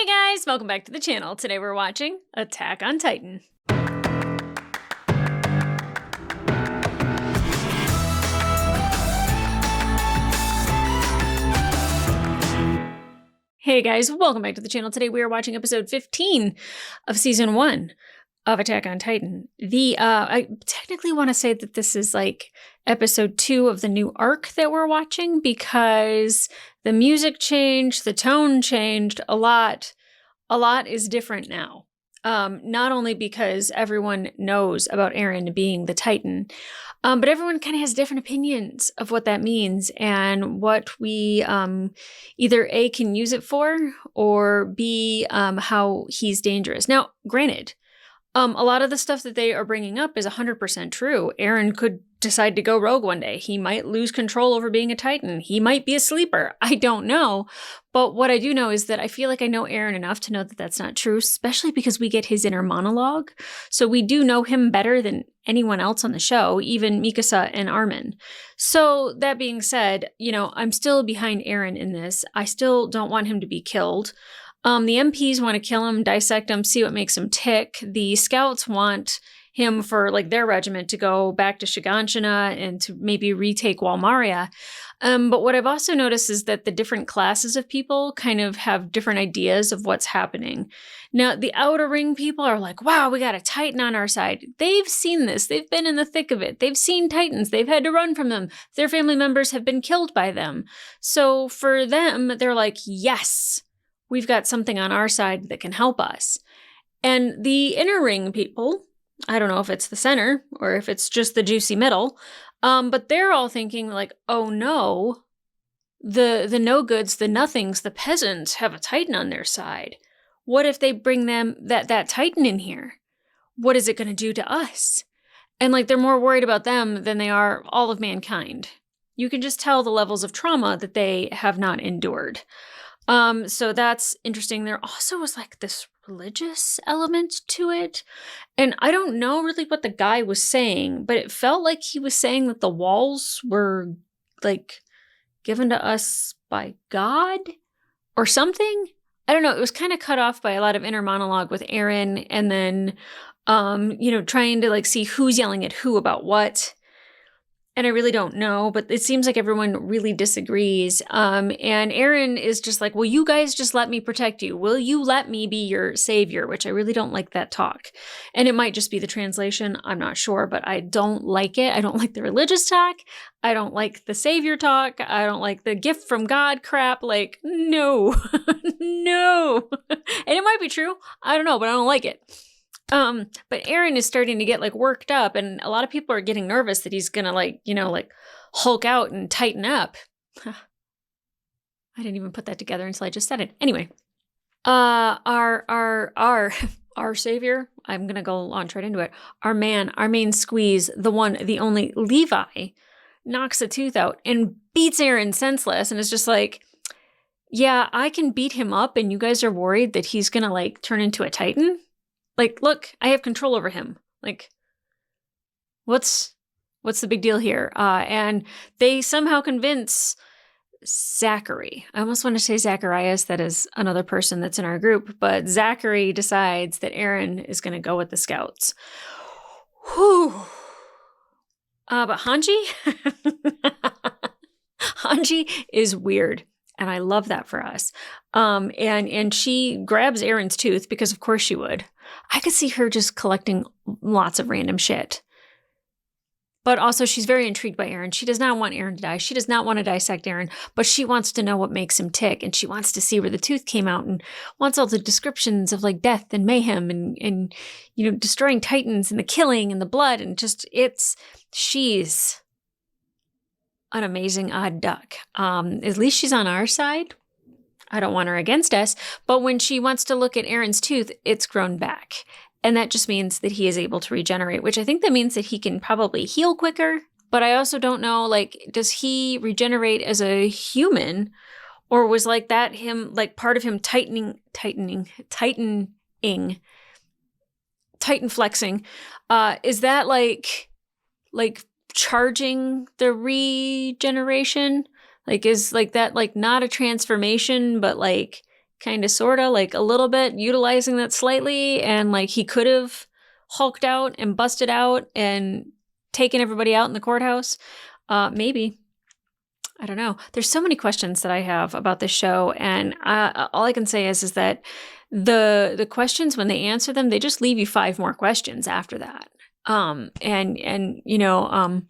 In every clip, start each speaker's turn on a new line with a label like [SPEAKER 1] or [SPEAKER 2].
[SPEAKER 1] Hey guys, welcome back to the channel. Today we're watching Attack on Titan. Hey guys, welcome back to the channel. Today we are watching episode 15 of season 1 of Attack on Titan. I technically want to say that this is like episode 2 of the new arc that we're watching because the music changed, the tone changed a lot. A lot is different now. Not only because everyone knows about Eren being the Titan, but everyone kind of has different opinions of what that means and what we either A, can use it for, or B, how he's dangerous. Now, granted, a lot of the stuff that they are bringing up is 100% true. Eren could decide to go rogue one day. He might lose control over being a Titan. He might be a sleeper. I don't know. But what I do know is that I feel like I know Eren enough to know that that's not true, especially because we get his inner monologue. So we do know him better than anyone else on the show, even Mikasa and Armin. So that being said, I'm still behind Eren in this. I still don't want him to be killed. The MPs want to kill him, dissect him, see what makes him tick. The scouts want him for their regiment to go back to Shiganshina and to maybe retake Walmaria. But what I've also noticed is that the different classes of people kind of have different ideas of what's happening. Now, the outer ring people are like, wow, we got a Titan on our side. They've seen this. They've been in the thick of it. They've seen Titans. They've had to run from them. Their family members have been killed by them. So for them, they're like, yes, we've got something on our side that can help us. And the inner ring people, I don't know if it's the center or if it's just the juicy middle, but they're all thinking oh no, the no-goods, the nothings, the peasants have a Titan on their side. What if they bring them that Titan in here? What is it going to do to us? And they're more worried about them than they are all of mankind. You can just tell the levels of trauma that they have not endured. So that's interesting. There also was this religious element to it. And I don't know really what the guy was saying, but it felt like he was saying that the walls were given to us by God or something. I don't know. It was kind of cut off by a lot of inner monologue with Eren and then, trying to see who's yelling at who about what. And I really don't know, but it seems like everyone really disagrees. And Eren is just well, you guys just let me protect you. Will you let me be your savior? Which I really don't like that talk. And it might just be the translation. I'm not sure, but I don't like it. I don't like the religious talk. I don't like the savior talk. I don't like the gift from God crap. No, no. And it might be true. I don't know, but I don't like it. But Eren is starting to get worked up, and a lot of people are getting nervous that he's gonna Hulk out and tighten up. I didn't even put that together until I just said it. Anyway, our savior, I'm gonna go launch right into it. Our main squeeze, the one, the only Levi, knocks a tooth out and beats Eren senseless, and is just yeah, I can beat him up, and you guys are worried that he's gonna turn into a Titan? Look, I have control over him. What's the big deal here? And they somehow convince Zachary. I almost want to say Zacharias. That is another person that's in our group. But Zachary decides that Eren is going to go with the scouts. Whew. But Hanji? Hanji is weird. And I love that for us. And she grabs Eren's tooth because of course she would. I could see her just collecting lots of random shit. But also she's very intrigued by Eren. She does not want Eren to die. She does not want to dissect Eren, but she wants to know what makes him tick. And she wants to see where the tooth came out and wants all the descriptions of death and mayhem and destroying Titans and the killing and the blood and just she's an amazing odd duck. At least she's on our side. I don't want her against us. But when she wants to look at Eren's tooth, it's grown back. And that just means that he is able to regenerate, which I think that means that he can probably heal quicker. But I also don't know, does he regenerate as a human? Or was that him, part of him Titan flexing? Is that like charging the regeneration? Is that not a transformation, but kind of, sort of, like a little bit, utilizing that slightly. And like he could have hulked out and busted out and taken everybody out in the courthouse. Maybe. I don't know. There's so many questions that I have about this show. And all I can say is that the questions, when they answer them, they just leave you 5 more questions after that. And you know, I'm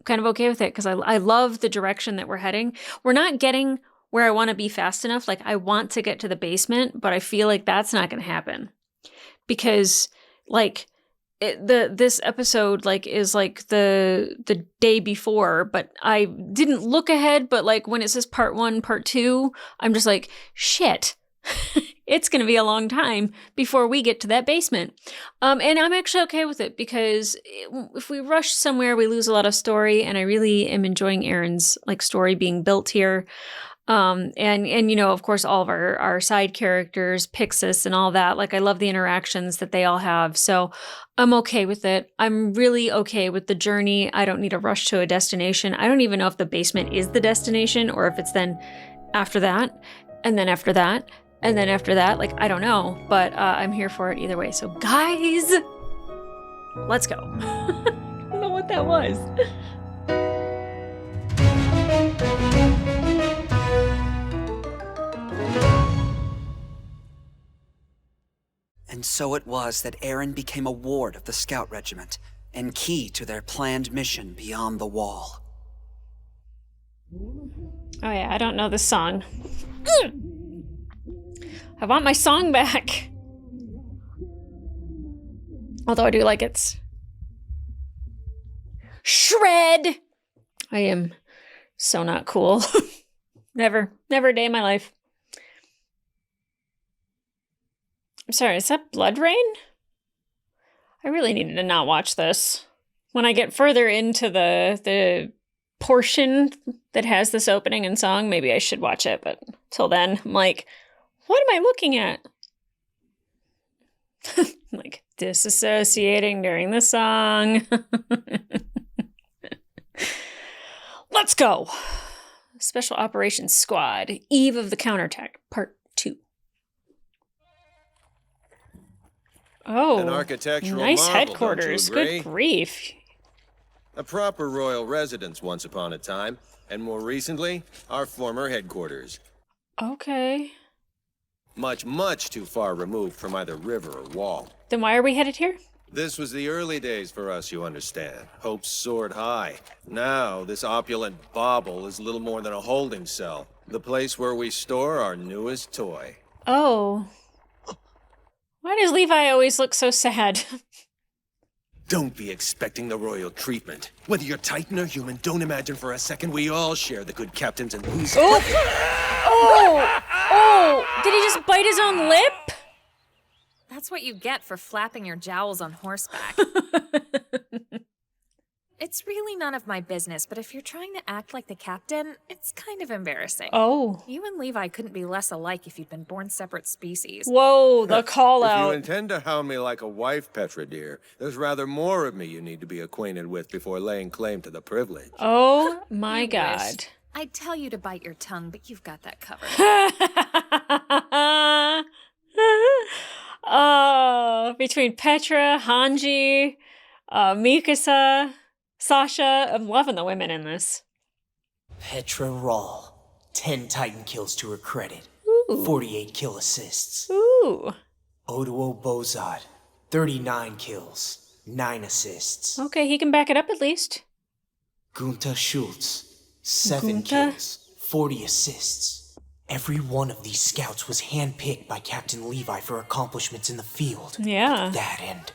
[SPEAKER 1] kind of okay with it because I love the direction that we're heading. We're not getting where I want to be fast enough. Like I want to get to the basement, but I feel like that's not going to happen because like this episode like is like the day before, but I didn't look ahead. But like when it says part 1, part 2, I'm just like, shit. It's going to be a long time before we get to that basement. And I'm actually okay with it because if we rush somewhere, we lose a lot of story. And I really am enjoying Aaron's like story being built here. And you know, of course, all of our side characters, Pixis and all that. Like I love the interactions that they all have. So I'm okay with it. I'm really okay with the journey. I don't need to rush to a destination. I don't even know if the basement is the destination or if it's then after that and then after that. And then after that, like, I don't know, but I'm here for it either way. So guys, let's go. I don't know what that was.
[SPEAKER 2] And so it was that Aaron became a ward of the Scout Regiment and key to their planned mission beyond the wall.
[SPEAKER 1] Oh yeah, I don't know this song. I want my song back. Although I do like its shred. I am so not cool. Never a day in my life. I'm sorry, is that Blood Rain? I really needed to not watch this. When I get further into the portion that has this opening and song, maybe I should watch it, but till then, I'm like, what am I looking at? Like, disassociating during the song. Let's go. Special Operations Squad, Eve of the Counterattack, Part 2. Oh,
[SPEAKER 3] an architectural
[SPEAKER 1] nice
[SPEAKER 3] marvel,
[SPEAKER 1] headquarters.
[SPEAKER 3] don't you agree?
[SPEAKER 1] Good grief.
[SPEAKER 3] A proper royal residence once upon a time, and more recently, our former headquarters.
[SPEAKER 1] Okay.
[SPEAKER 3] Much, much too far removed from either river or wall.
[SPEAKER 1] Then why are we headed here?
[SPEAKER 3] This was the early days for us, you understand. Hopes soared high. Now, this opulent bauble is little more than a holding cell. The place where we store our newest toy.
[SPEAKER 1] Oh. Why does Levi always look so sad?
[SPEAKER 3] Don't be expecting the royal treatment. Whether you're Titan or human, don't imagine for a second we all share the good captain's enthusiasm.
[SPEAKER 1] Oh! Did he just bite his own lip?
[SPEAKER 4] That's what you get for flapping your jowls on horseback. It's really none of my business, but if you're trying to act like the captain, it's kind of embarrassing.
[SPEAKER 1] Oh.
[SPEAKER 4] You and Levi couldn't be less alike if you'd been born separate species.
[SPEAKER 1] Whoa, the call
[SPEAKER 3] If you
[SPEAKER 1] out.
[SPEAKER 3] intend to hound me like a wife, Petra dear, there's rather more of me you need to be acquainted with before laying claim to the privilege.
[SPEAKER 1] Oh my
[SPEAKER 4] You
[SPEAKER 1] God.
[SPEAKER 4] wish. I'd tell you to bite your tongue, but you've got that covered.
[SPEAKER 1] Oh, between Petra, Hanji, Mikasa, Sasha, I'm loving the women in this.
[SPEAKER 5] Petra Rawl, 10 Titan kills to her credit,
[SPEAKER 1] Ooh.
[SPEAKER 5] 48 kill assists.
[SPEAKER 1] Ooh.
[SPEAKER 5] Oduo Bozad, 39 kills, 9 assists.
[SPEAKER 1] Okay, he can back it up at least.
[SPEAKER 5] Gunta Schultz, 7
[SPEAKER 1] Gunta?
[SPEAKER 5] kills, 40 assists. Every one of these scouts was handpicked by Captain Levi for accomplishments in the field.
[SPEAKER 1] Yeah.
[SPEAKER 5] That end,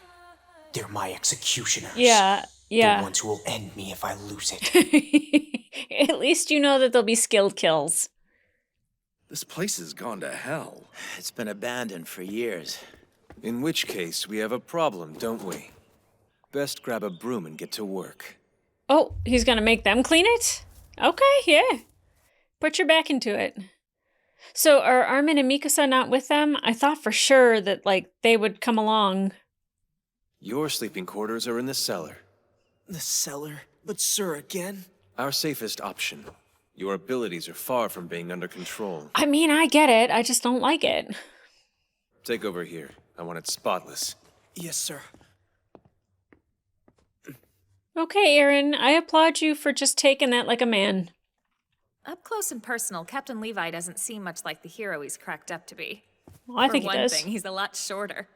[SPEAKER 5] they're my executioners.
[SPEAKER 1] Yeah.
[SPEAKER 5] The ones who will end me if I lose it.
[SPEAKER 1] At least you know that they'll be skilled kills.
[SPEAKER 6] This place has gone to hell. It's been abandoned for years.
[SPEAKER 3] In which case, we have a problem, don't we? Best grab a broom and get to work.
[SPEAKER 1] Oh, he's gonna make them clean it? Okay, yeah. Put your back into it. So are Armin and Mikasa not with them? I thought for sure that, like, they would come along.
[SPEAKER 3] Your sleeping quarters are in the cellar.
[SPEAKER 5] The cellar? But sir, again?
[SPEAKER 3] Our safest option.
[SPEAKER 7] Your abilities are far from being under control.
[SPEAKER 1] I mean, I get it. I just don't like it.
[SPEAKER 7] Take over here. I want it spotless.
[SPEAKER 5] Yes, sir.
[SPEAKER 1] Okay, Aaron, I applaud you for just taking that like a man.
[SPEAKER 4] Up close and personal, Captain Levi doesn't seem much like the hero he's cracked up to be.
[SPEAKER 1] Well, I think
[SPEAKER 4] For
[SPEAKER 1] he
[SPEAKER 4] one
[SPEAKER 1] does.
[SPEAKER 4] thing, he's a lot shorter.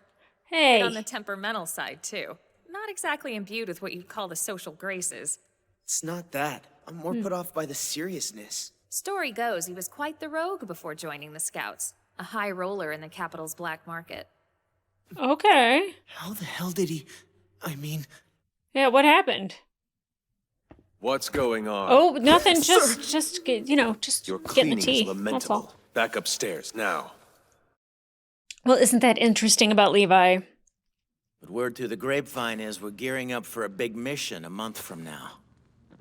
[SPEAKER 1] Hey.
[SPEAKER 4] But on the temperamental side, too. Not exactly imbued with what you'd call the social graces.
[SPEAKER 8] It's not that. I'm more put off by the seriousness.
[SPEAKER 4] Story goes he was quite the rogue before joining the Scouts. A high roller in the capital's black market.
[SPEAKER 1] Okay.
[SPEAKER 8] How the hell did he... I mean...
[SPEAKER 1] Yeah, what happened?
[SPEAKER 7] What's going on?
[SPEAKER 1] Oh, nothing. Just you know, just
[SPEAKER 7] Your
[SPEAKER 1] getting the
[SPEAKER 7] cleaning
[SPEAKER 1] tea.
[SPEAKER 7] is
[SPEAKER 1] That's
[SPEAKER 7] lamentable.
[SPEAKER 1] all.
[SPEAKER 7] Back upstairs, now.
[SPEAKER 1] Well, isn't that interesting about Levi?
[SPEAKER 6] But word through the grapevine is we're gearing up for a big mission a month from now.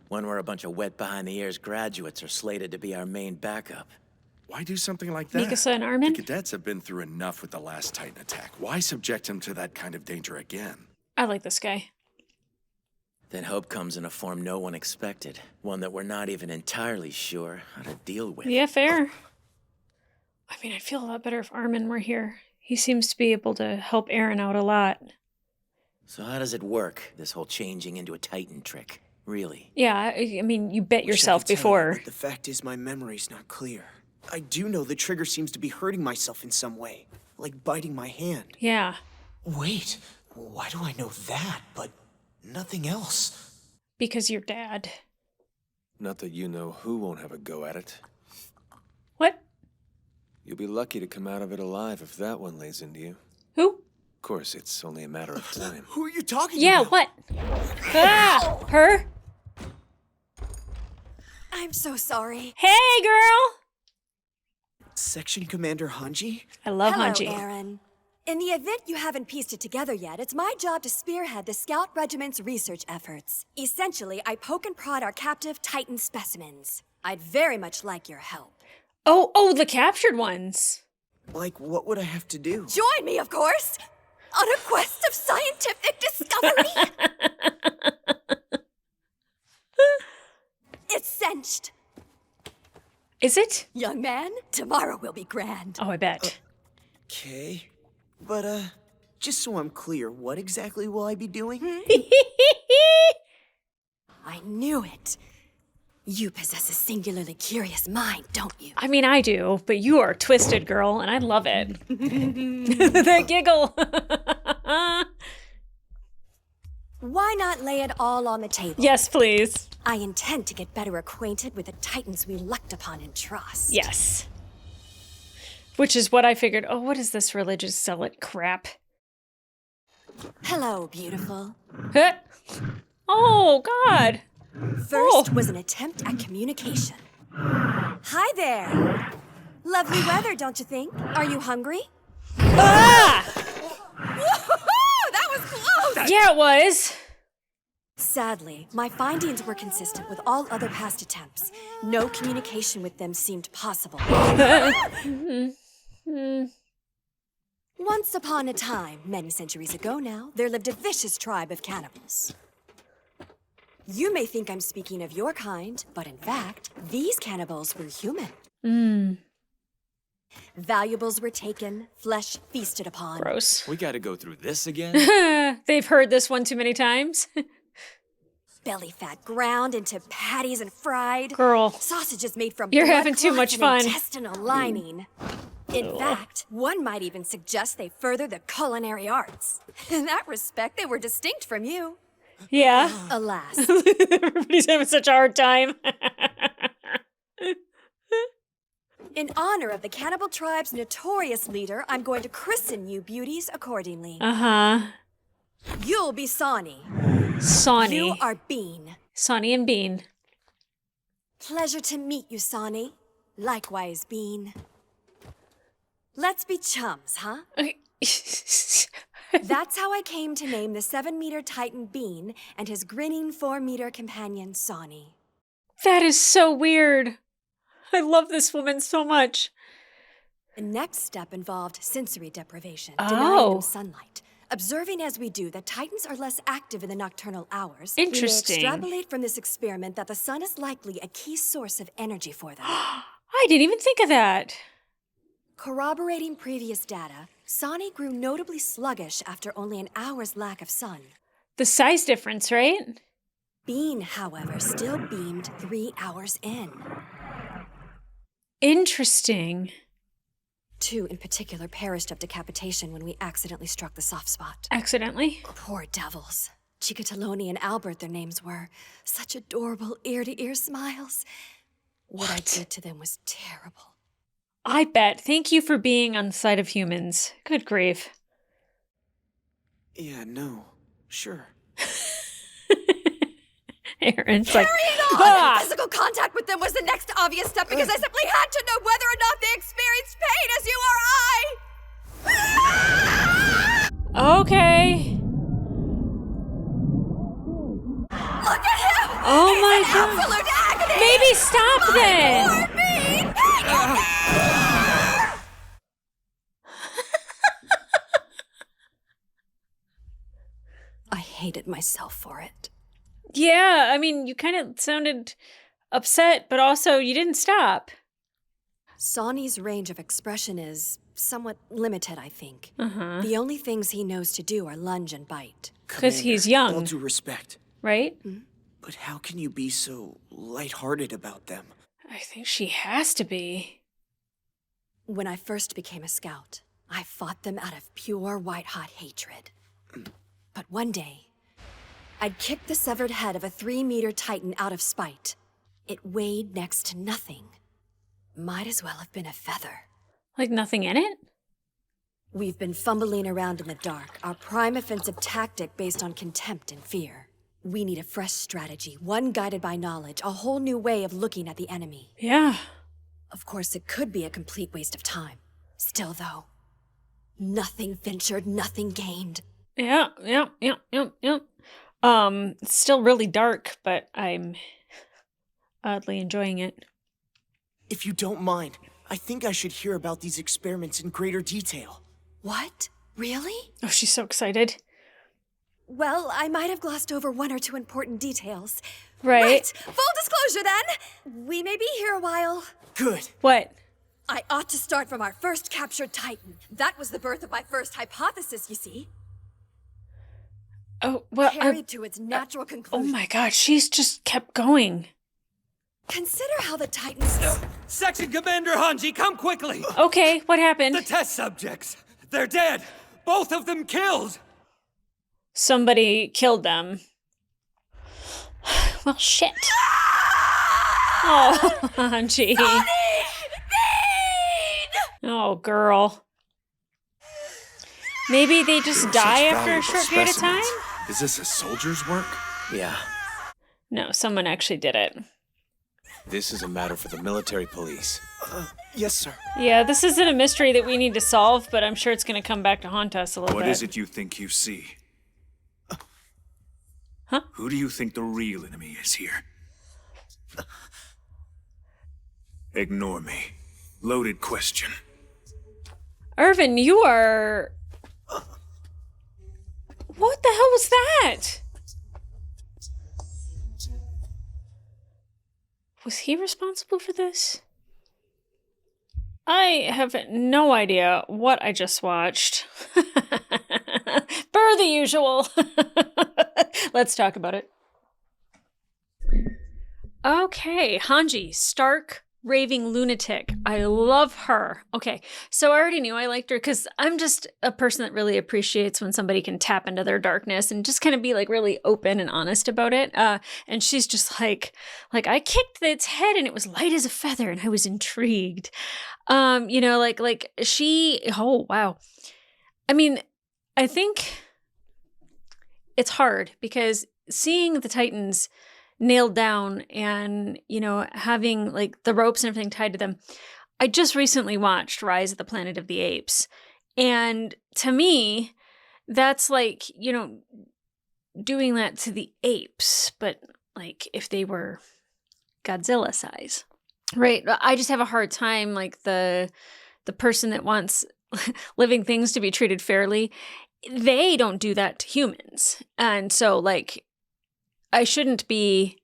[SPEAKER 6] One where a bunch of wet behind-the-ears graduates are slated to be our main backup.
[SPEAKER 9] Why do something like that?
[SPEAKER 1] Mikasa and Armin?
[SPEAKER 9] The cadets have been through enough with the last Titan attack. Why subject him to that kind of danger again?
[SPEAKER 1] I like this guy.
[SPEAKER 6] Then hope comes in a form no one expected. One that we're not even entirely sure how to deal with.
[SPEAKER 1] Yeah, fair. I mean, I'd feel a lot better if Armin were here. He seems to be able to help Aaron out a lot.
[SPEAKER 6] So how does it work, this whole changing into a Titan trick? Really?
[SPEAKER 1] Yeah, I mean, you bet
[SPEAKER 8] Wish I
[SPEAKER 1] yourself
[SPEAKER 8] could tell you,
[SPEAKER 1] before.
[SPEAKER 8] but the fact is my memory's not clear. I do know the trigger seems to be hurting myself in some way. Like biting my hand.
[SPEAKER 1] Yeah.
[SPEAKER 5] Wait, why do I know that, but nothing else?
[SPEAKER 1] Because your dad.
[SPEAKER 7] Not that you know who won't have a go at it.
[SPEAKER 1] What?
[SPEAKER 7] You'll be lucky to come out of it alive if that one lays into you.
[SPEAKER 1] Who?
[SPEAKER 7] Of course, it's only a matter of time.
[SPEAKER 8] Who are you talking
[SPEAKER 1] Yeah,
[SPEAKER 8] about?
[SPEAKER 1] what? Ah! Her?
[SPEAKER 10] I'm so sorry.
[SPEAKER 1] Hey, girl!
[SPEAKER 8] Section Commander Hanji?
[SPEAKER 1] I love
[SPEAKER 10] Hello,
[SPEAKER 1] Hanji.
[SPEAKER 10] Aaron. In the event you haven't pieced it together yet, it's my job to spearhead the Scout Regiment's research efforts. Essentially, I poke and prod our captive Titan specimens. I'd very much like your help.
[SPEAKER 1] Oh, the captured ones.
[SPEAKER 8] Like, what would I have to do?
[SPEAKER 10] Join me, of course, on a quest of scientific discovery. It's cinched.
[SPEAKER 1] Is it?
[SPEAKER 10] Young man, tomorrow will be grand.
[SPEAKER 1] Oh, I bet.
[SPEAKER 8] Okay. But, just so I'm clear, what exactly will I be doing?
[SPEAKER 10] I knew it. You possess a singularly curious mind, don't you?
[SPEAKER 1] I mean, I do, but you are twisted, girl, and I love it. That giggle.
[SPEAKER 10] Why not lay it all on the table?
[SPEAKER 1] Yes, please.
[SPEAKER 10] I intend to get better acquainted with the Titans we looked upon in trust.
[SPEAKER 1] Yes. Which is what I figured. Oh, what is this religious zealot crap?
[SPEAKER 10] Hello, beautiful.
[SPEAKER 1] Huh? Oh, God.
[SPEAKER 10] First was an attempt at communication. Hi there. Lovely weather, don't you think? Are you hungry?
[SPEAKER 1] Ah!
[SPEAKER 10] Woohoo! That was close!
[SPEAKER 1] Yeah, it was.
[SPEAKER 10] Sadly, my findings were consistent with all other past attempts. No communication with them seemed possible. Once upon a time, many centuries ago now, there lived a vicious tribe of cannibals. You may think I'm speaking of your kind, but in fact, these cannibals were human. Valuables were taken, flesh feasted upon.
[SPEAKER 1] Gross.
[SPEAKER 6] We gotta go through this again?
[SPEAKER 1] They've heard this one too many times.
[SPEAKER 10] Belly fat ground into patties and fried.
[SPEAKER 1] Girl.
[SPEAKER 10] Sausages made from
[SPEAKER 1] You're
[SPEAKER 10] blood
[SPEAKER 1] having too
[SPEAKER 10] clots
[SPEAKER 1] much
[SPEAKER 10] and
[SPEAKER 1] fun.
[SPEAKER 10] intestinal lining. In fact, one might even suggest they further the culinary arts. In that respect, they were distinct from you.
[SPEAKER 1] Yeah.
[SPEAKER 10] Alas.
[SPEAKER 1] Everybody's having such a hard time.
[SPEAKER 10] In honor of the cannibal tribe's notorious leader, I'm going to christen you beauties accordingly.
[SPEAKER 1] Uh-huh.
[SPEAKER 10] You'll be Sawney.
[SPEAKER 1] Sawney.
[SPEAKER 10] You are Bean.
[SPEAKER 1] Sawney and Bean.
[SPEAKER 10] Pleasure to meet you, Sawney. Likewise, Bean. Let's be chums, huh? That's how I came to name the 7-meter Titan Bean and his grinning 4-meter companion, Sawney.
[SPEAKER 1] That is so weird. I love this woman so much.
[SPEAKER 10] The next step involved sensory deprivation,
[SPEAKER 1] Oh.
[SPEAKER 10] denying them sunlight, Observing as we do that Titans are less active in the nocturnal hours,
[SPEAKER 1] Interesting.
[SPEAKER 10] we may extrapolate from this experiment that the sun is likely a key source of energy for them.
[SPEAKER 1] I didn't even think of that.
[SPEAKER 10] Corroborating previous data, Sani grew notably sluggish after only an hour's lack of sun.
[SPEAKER 1] The size difference, right?
[SPEAKER 10] Bean, however, still beamed 3 hours in.
[SPEAKER 1] Interesting.
[SPEAKER 10] 2 in particular perished of decapitation when we accidentally struck the soft spot.
[SPEAKER 1] Accidentally?
[SPEAKER 10] Poor devils. Chikatoloni and Albert, their names were. Such adorable ear-to-ear smiles. What I did to them was terrible.
[SPEAKER 1] I bet. Thank you for being on the side of humans. Good grief.
[SPEAKER 8] Yeah, no. Sure.
[SPEAKER 1] Aaron's like,
[SPEAKER 10] Carrying on!
[SPEAKER 1] "Ah!"
[SPEAKER 10] Physical contact with them was the next obvious step because I simply had to know whether or not they experienced pain as you or I!
[SPEAKER 1] Okay.
[SPEAKER 10] Look at him!
[SPEAKER 1] Oh
[SPEAKER 10] He's
[SPEAKER 1] my
[SPEAKER 10] in
[SPEAKER 1] God.
[SPEAKER 10] absolute agony!
[SPEAKER 1] Maybe stop then.
[SPEAKER 10] Poor Bean! I hated myself for it.
[SPEAKER 1] Yeah, I mean, you kind of sounded upset, but also you didn't stop.
[SPEAKER 10] Sani's range of expression is somewhat limited, I think.
[SPEAKER 1] Uh-huh.
[SPEAKER 10] The only things he knows to do are lunge and bite.
[SPEAKER 1] Because he's
[SPEAKER 8] Commander, All
[SPEAKER 1] young,
[SPEAKER 8] due respect,
[SPEAKER 1] right?
[SPEAKER 8] but how can you be so lighthearted about them?
[SPEAKER 1] I think she has to be.
[SPEAKER 10] When I first became a scout, I fought them out of pure white-hot hatred. But one day, I'd kicked the severed head of a 3-meter Titan out of spite. It weighed next to nothing. Might as well have been a feather.
[SPEAKER 1] Like nothing in it?
[SPEAKER 10] We've been fumbling around in the dark, our prime offensive tactic based on contempt and fear. We need a fresh strategy, one guided by knowledge, a whole new way of looking at the enemy.
[SPEAKER 1] Yeah.
[SPEAKER 10] Of course, it could be a complete waste of time. Still, though, nothing ventured, nothing gained.
[SPEAKER 1] Yeah. It's still really dark, but I'm oddly enjoying it.
[SPEAKER 8] If you don't mind, I think I should hear about these experiments in greater detail.
[SPEAKER 10] What? Really?
[SPEAKER 1] Oh, she's so excited.
[SPEAKER 10] Well, I might have glossed over 1 or 2 important details.
[SPEAKER 1] Right.
[SPEAKER 10] Full disclosure then. We may be here a while.
[SPEAKER 8] Good.
[SPEAKER 1] What?
[SPEAKER 10] I ought to start from our first captured Titan. That was the birth of my first hypothesis, you see.
[SPEAKER 1] Oh, well,
[SPEAKER 10] Carried to its natural
[SPEAKER 1] oh
[SPEAKER 10] conclusion.
[SPEAKER 1] my God, she's just kept going.
[SPEAKER 10] Consider how the Titans...
[SPEAKER 11] Section Commander Hanji, come quickly!
[SPEAKER 1] Okay, what happened?
[SPEAKER 11] The test subjects! They're dead! Both of them killed!
[SPEAKER 1] Somebody killed them. Well, shit. Oh, Hanji. Oh, girl. Maybe they just die after a short period of time?
[SPEAKER 9] Is this a soldier's work?
[SPEAKER 6] Yeah.
[SPEAKER 1] No, someone actually did it.
[SPEAKER 7] This is a matter for the military police.
[SPEAKER 8] Yes, sir.
[SPEAKER 1] Yeah, this isn't a mystery that we need to solve, but I'm sure it's going to come back to haunt us a little bit.
[SPEAKER 9] What is it you think you see?
[SPEAKER 1] Huh?
[SPEAKER 9] Who do you think the real enemy is here? Ignore me. Loaded question.
[SPEAKER 1] Irvin, you are... What the hell was that? Was he responsible for this? I have no idea what I just watched. Per the usual. Let's talk about it. Okay, Hanji, stark, raving lunatic. I love her. Okay, so I already knew I liked her because I'm just a person that really appreciates when somebody can tap into their darkness and just kind of be like really open and honest about it. And she's just like I kicked its head and it was light as a feather and I was intrigued. You know, like she, oh, wow. I mean, I think it's hard because seeing the Titans nailed down and, you know, having like the ropes and everything tied to them. I just recently watched Rise of the Planet of the Apes. And to me, that's like, you know, doing that to the apes, but like if they were Godzilla size. Right. I just have a hard time, like the person that wants living things to be treated fairly they don't do that to humans. And so, like, I shouldn't be,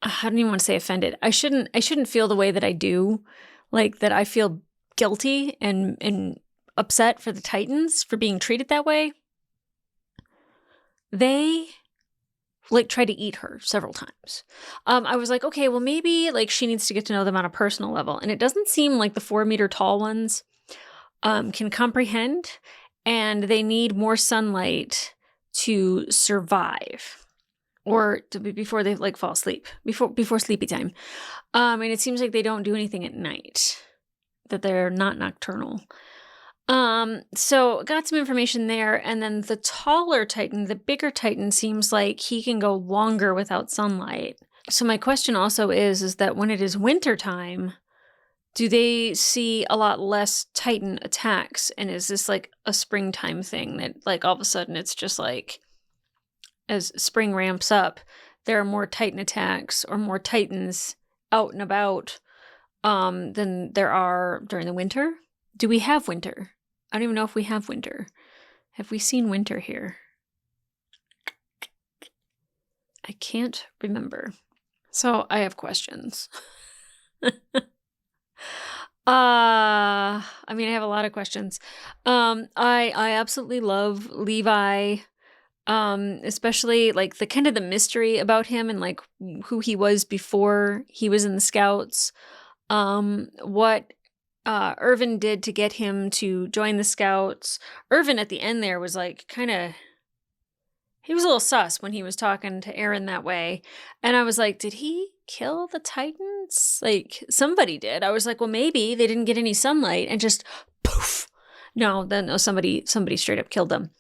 [SPEAKER 1] I don't even want to say offended. I shouldn't feel the way that I do, like that I feel guilty and upset for the Titans for being treated that way. They like tried to eat her several times. I was like, okay, well maybe like she needs to get to know them on a personal level. And it doesn't seem like the 4-meter tall ones can comprehend, and they need more sunlight to survive, or to be before they like fall asleep, before sleepy time. And it seems like they don't do anything at night, that they're not nocturnal. So got some information there, and then the taller Titan, the bigger Titan, seems like he can go longer without sunlight. So my question also is that when it is wintertime, do they see a lot less Titan attacks? And is this like a springtime thing that like all of a sudden it's just like as spring ramps up, there are more Titan attacks or more Titans out and about than there are during the winter? Do we have winter? I don't even know if we have winter. Have we seen winter here? I can't remember. So I have questions. I mean, I have a lot of questions. I absolutely love Levi, especially like the kind of the mystery about him and like who he was before he was in the Scouts. What Irvin did to get him to join the Scouts. Irvin at the end there was like he was a little sus when he was talking to Aaron that way. And I was like, did he kill the Titans? Like somebody did. I was like, well, maybe they didn't get any sunlight and just poof. No, somebody straight up killed them.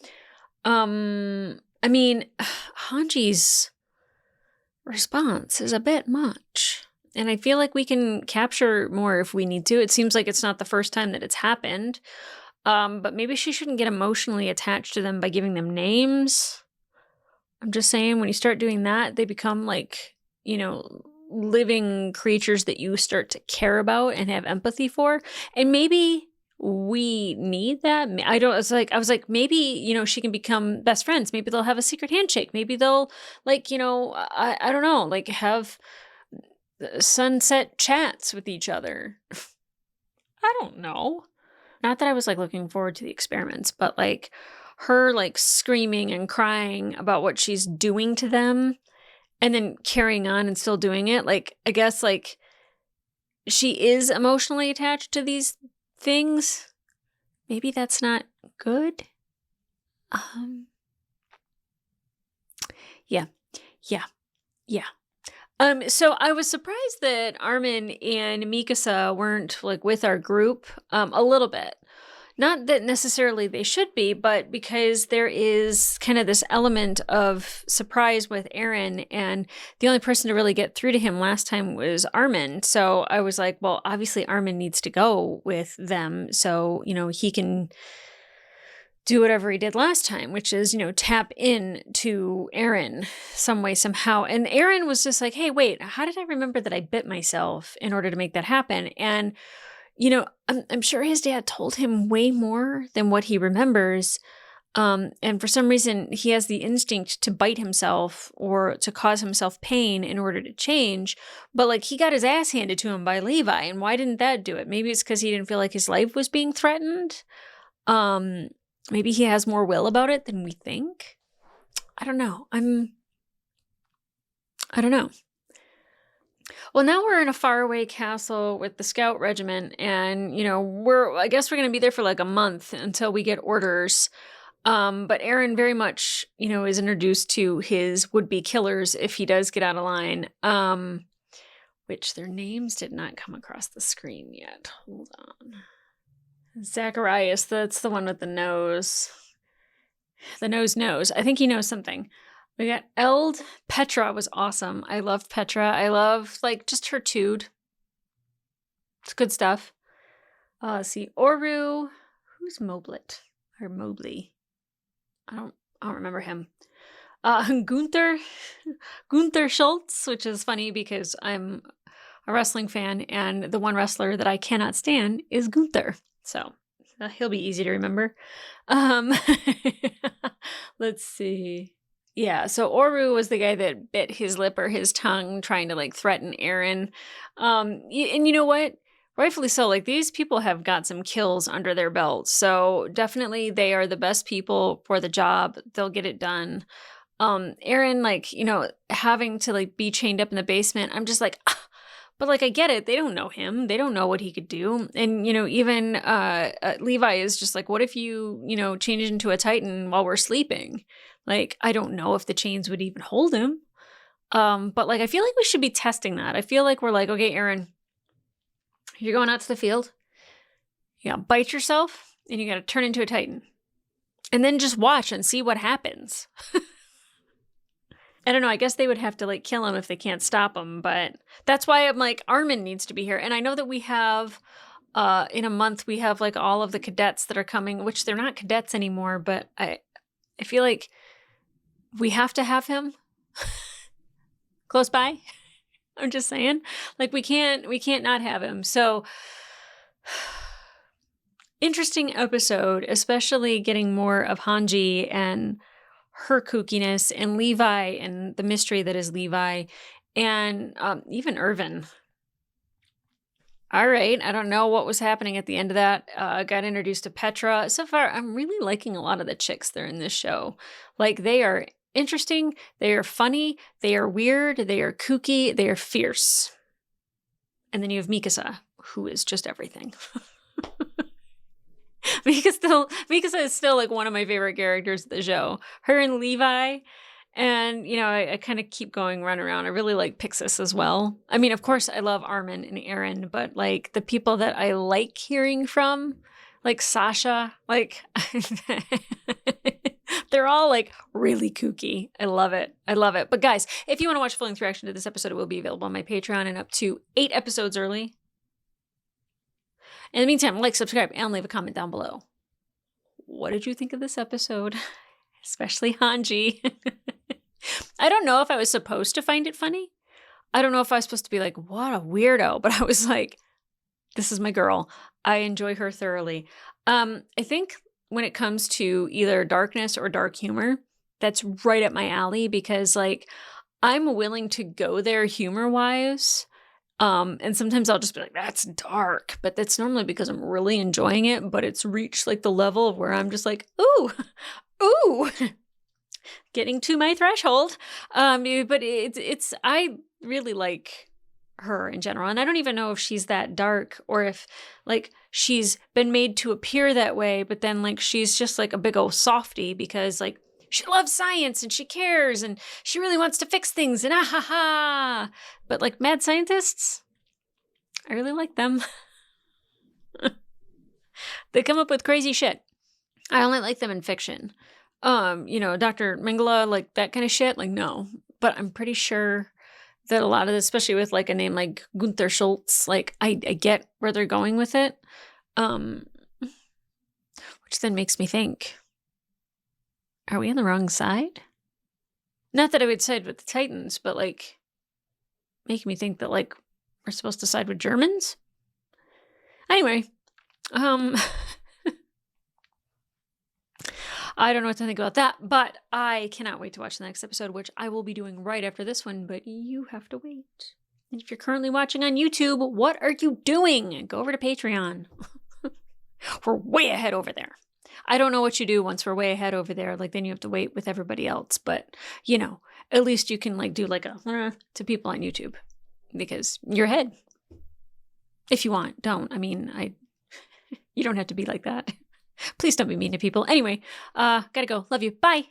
[SPEAKER 1] I mean, Hanji's response is a bit much. And I feel like we can capture more if we need to. It seems like it's not the first time that it's happened. But maybe she shouldn't get emotionally attached to them by giving them names. I'm just saying, when you start doing that, they become like, living creatures that you start to care about and have empathy for. And maybe we need that. I was like, maybe, she can become best friends. Maybe they'll have a secret handshake. Maybe they'll like, I don't know, like have sunset chats with each other. I don't know. Not that I was like looking forward to the experiments, but like her like screaming and crying about what she's doing to them and then carrying on and still doing it. Like, I guess like she is emotionally attached to these things. Maybe that's not good. Yeah. So I was surprised that Armin and Mikasa weren't like with our group a little bit. Not that necessarily they should be, but because there is kind of this element of surprise with Eren, and the only person to really get through to him last time was Armin. So I was like, well, obviously Armin needs to go with them so, he can do whatever he did last time, which is, tap in to Eren some way, somehow. And Eren was just like, hey, wait, how did I remember that I bit myself in order to make that happen? And, I'm sure his dad told him way more than what he remembers. And for some reason, he has the instinct to bite himself or to cause himself pain in order to change. But like he got his ass handed to him by Levi. And why didn't that do it? Maybe it's because he didn't feel like his life was being threatened. Maybe he has more will about it than we think. I don't know. I don't know. Well, now we're in a faraway castle with the Scout Regiment, and, I guess we're going to be there for like a month until we get orders. But Eren very much, is introduced to his would-be killers if he does get out of line, which their names did not come across the screen yet. Hold on. Zacharias, that's the one with the nose. The nose. I think he knows something. We got Eld. Petra was awesome. I loved Petra. I love like just her tude. It's good stuff. Let's see. Oru. Who's Moblet? Or Mobley? I don't remember him. Gunther Schultz, which is funny because I'm a wrestling fan and the one wrestler that I cannot stand is Gunther. So He'll be easy to remember. Um, let's see. Yeah, so Oru was the guy that bit his lip or his tongue trying to like threaten Aaron. And you know what? Rightfully so. Like these people have got some kills under their belts. So definitely they are the best people for the job. They'll get it done. Aaron, like, having to like be chained up in the basement. I'm just like, but like I get it. They don't know him. They don't know what he could do. And even Levi is just like, what if you, change into a Titan while we're sleeping? Like, I don't know if the chains would even hold him. But like, I feel like we should be testing that. I feel like we're like, okay, Aaron, you're going out to the field. You gotta bite yourself and you gotta turn into a Titan. And then just watch and see what happens. I don't know. I guess they would have to like kill him if they can't stop him. But that's why I'm like, Armin needs to be here. And I know that we have, in a month, we have like all of the cadets that are coming, which they're not cadets anymore. But I feel like we have to have him close by. I'm just saying, like we can't not have him. So interesting episode, especially getting more of Hanji and her kookiness and Levi and the mystery that is Levi and even Irvin. All right. I don't know what was happening at the end of that. Got introduced to Petra. So far, I'm really liking a lot of the chicks that are in this show. Like they are interesting, they are funny, they are weird, they are kooky, they are fierce. And then you have Mikasa, who is just everything. Mikasa is still like one of my favorite characters of the show. Her and Levi, and I kind of keep going run around. I really like Pixis as well. I mean, of course, I love Armin and Aaron, but like the people that I like hearing from, like Sasha, like they're all like really kooky. I love it. I love it. But guys, if you want to watch full length reaction to this episode, it will be available on my Patreon and up to 8 episodes early. In the meantime, like, subscribe, and leave a comment down below. What did you think of this episode? Especially Hanji. I don't know if I was supposed to find it funny. I don't know if I was supposed to be like, what a weirdo. But I was like, this is my girl. I enjoy her thoroughly. I think when it comes to either darkness or dark humor, that's right up my alley because like I'm willing to go there humor-wise. And sometimes I'll just be like, that's dark. But that's normally because I'm really enjoying it. But it's reached like the level of where I'm just like, ooh, getting to my threshold. But I really like her in general. And I don't even know if she's that dark or if like she's been made to appear that way. But then like she's just like a big old softie because like she loves science and she cares and she really wants to fix things and ha. But like mad scientists, I really like them. They come up with crazy shit. I only like them in fiction. Dr. Mengele, like that kind of shit, like no. But I'm pretty sure that a lot of this, especially with like a name like Gunther Schultz, like I get where they're going with it. Which then makes me think, are we on the wrong side? Not that I would side with the Titans, but like making me think that like we're supposed to side with Germans. Anyway, I don't know what to think about that, but I cannot wait to watch the next episode, which I will be doing right after this one, but you have to wait. And if you're currently watching on YouTube, what are you doing? Go over to Patreon. We're way ahead over there. I don't know what you do once we're way ahead over there. Like then you have to wait with everybody else, but at least you can like do like a to people on YouTube because you're ahead. If you want, don't. I mean, you don't have to be like that. Please don't be mean to people. Anyway, gotta go. Love you. Bye.